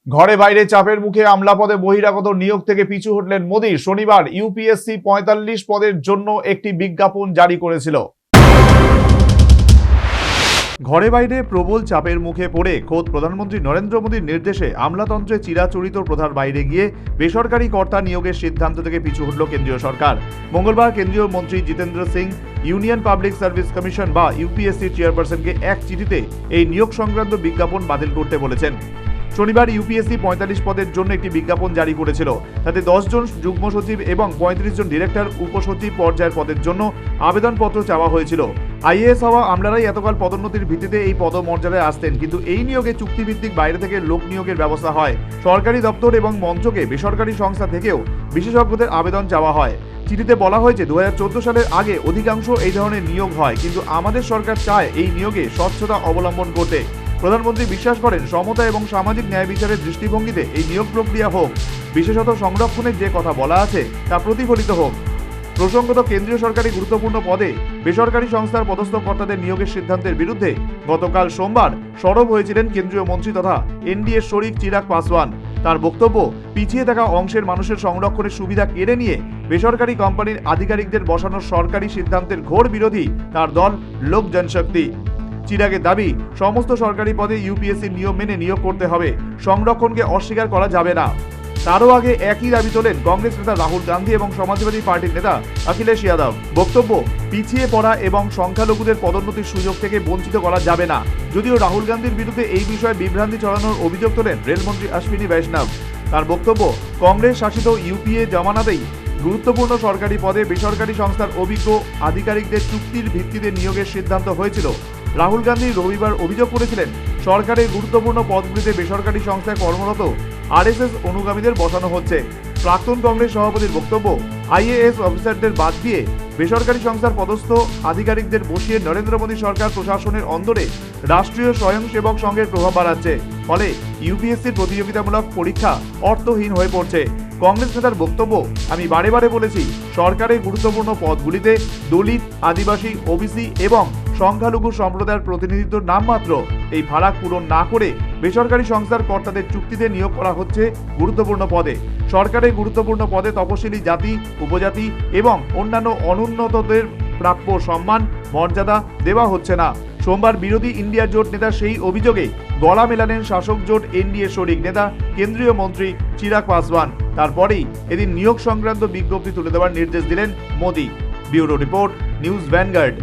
ঘরে বাইরে চাপের মুখে আমলা পদে বহিরাগত নিয়োগ থেকে পিছু হটলেন মোদী। শনিবার ইউপিএসসি ৪৫ পদের জন্য একটি বিজ্ঞাপন জারি করেছিল। ঘরে বাইরে প্রবল চাপের মুখে পড়ে খোদ প্রধানমন্ত্রী নরেন্দ্র মোদীর নির্দেশে আমলাতন্ত্রে চিরাচরিত প্রথার বাইরে গিয়ে বেসরকারি কর্তা নিয়োগের সিদ্ধান্ত থেকে পিছু হটল কেন্দ্রীয় সরকার। মঙ্গলবার কেন্দ্রীয় মন্ত্রী Jitendra Singh union public service commission বা ইউপিএসসি চেয়ারপারসনকে এক চিঠিতে এই নিয়োগ সংক্রান্ত বিজ্ঞাপন বাতিল করতে বলেছেন। শনিবার ইউপিএসসি ৪৫ পদের জন্য একটি বিজ্ঞাপন জারি করেছিল। তাতে ১০ জন যুগ্ম সচিব এবং ৩৫ জন ডিরেক্টর উপসচিব পর্যায়ের পদের জন্য আবেদনপত্র চাওয়া হয়েছিল। আইএএস হওয়া আমলারাই এতকাল পদোন্নতির ভিত্তিতে এই পদমর্যাদায় আসতেন, কিন্তু এই নিয়োগে চুক্তিভিত্তিক বাইরে থেকে লোক নিয়োগের ব্যবস্থা হয়। সরকারি দপ্তর এবং মন্ত্রকে বেসরকারি সংস্থা থেকেও বিশেষজ্ঞদের আবেদন চাওয়া হয়। চিঠিতে বলা হয়েছে ২০১৪ সালের আগে অধিকাংশ এই ধরনের নিয়োগ হয়, কিন্তু আমাদের সরকার চায় এই নিয়োগে স্বচ্ছতা অবলম্বন করতে। প্রধানমন্ত্রী বিশ্বাস করেন সমতা এবং সামাজিক ন্যায় বিচারের দৃষ্টিভঙ্গিতে এই নিয়োগ প্রক্রিয়া হোক, বিশেষত সংরক্ষণের যে কথা বলা আছে তা প্রতিফলিত হোক। প্রসঙ্গত, কেন্দ্রীয় সরকারি গুরুত্বপূর্ণ পদে বেসরকারি সংস্থার পদস্থ কর্তাদের নিয়োগের সিদ্ধান্তের বিরুদ্ধে গতকাল সোমবার সরব হয়েছিলেন কেন্দ্রীয় মন্ত্রী তথা এনডিএ শরিক চিরাগ পাসওয়ান। তার বক্তব্য, পিছিয়ে থাকা অংশের মানুষের সংরক্ষণের সুবিধা কেড়ে নিয়ে বেসরকারি কোম্পানির আধিকারিকদের বসানোর সরকারি সিদ্ধান্তের ঘোর বিরোধী তার দল লোক জনশক্তি। চিরাগের দাবি, সমস্ত সরকারি পদে ইউপিএসসি নিয়ম মেনে নিয়োগ করতে হবে, সংরক্ষণকে অস্বীকার করা যাবে না। তারও আগে একই দাবি তোলেন কংগ্রেস নেতা রাহুল গান্ধী এবং সমাজবাদী পার্টির নেতা অখিলেশ যাদব। বক্তব্য, পিছিয়ে পড়া এবং সংখ্যালঘুদের পদোন্নতির সুযোগ থেকে বঞ্চিত করা যাবে না। যদিও রাহুল গান্ধীর বিরুদ্ধে এই বিষয়ে বিভ্রান্তি ছড়ানোর অভিযোগ তোলেন রেলমন্ত্রী অশ্বিনী বৈষ্ণব। তার বক্তব্য, কংগ্রেস শাসিত ইউপিএ জমানাতেই গুরুত্বপূর্ণ সরকারি পদে বেসরকারি সংস্থার অভিজ্ঞ আধিকারিকদের চুক্তির ভিত্তিতে নিয়োগের সিদ্ধান্ত হয়েছিল। রাহুল গান্ধী রবিবার অভিযোগ করেছিলেন সরকারের গুরুত্বপূর্ণ পদগুলিতে বেসরকারি সংস্থায় কর্মরত আরএসএস অনুগামীদের বসানো হচ্ছে। প্রাক্তন কংগ্রেস সভাপতির বক্তব্য, আইএএস অফিসারদের বাদ দিয়ে বেসরকারি সংস্থার পদস্থ আধিকারিকদের বসিয়ে নরেন্দ্র মোদী সরকার প্রশাসনের অন্দরে রাষ্ট্রীয় স্বয়ংসেবক সংঘের প্রভাব বাড়াচ্ছে। ফলে ইউপিএসসির প্রতিযোগিতামূলক পরীক্ষা অর্থহীন হয়ে পড়ছে। কংগ্রেস নেতার বক্তব্য, আমি বারে বারে বলেছি, সরকারের গুরুত্বপূর্ণ পদগুলিতে দলিত, আদিবাসী, ওবিসি এবং সংখ্যালঘু সম্প্রদায়ের প্রতিনিধিত্ব নামমাত্র। এই ফারাক পূরণ না করে বেসরকারি সংস্থার কর্তাদের চুক্তিতে নিয়োগ করা হচ্ছে গুরুত্বপূর্ণ পদে। সরকারের গুরুত্বপূর্ণ পদে তপশিলি জাতি, উপজাতি এবং অন্যান্য অনুন্নতদের প্রাপ্য সম্মান মর্যাদা দেওয়া হচ্ছে না। সোমবার বিরোধী ইন্ডিয়া জোট নেতা সেই অভিযোগে গলা মেলালেন শাসক জোট এনডিএ শরিক নেতা কেন্দ্রীয় মন্ত্রী চিরাগ পাসওয়ান। তারপরেই এদিন নিয়োগ সংক্রান্ত বিজ্ঞপ্তি তুলে দেওয়ার নির্দেশ দিলেন Modi. Bureau report, news vanguard.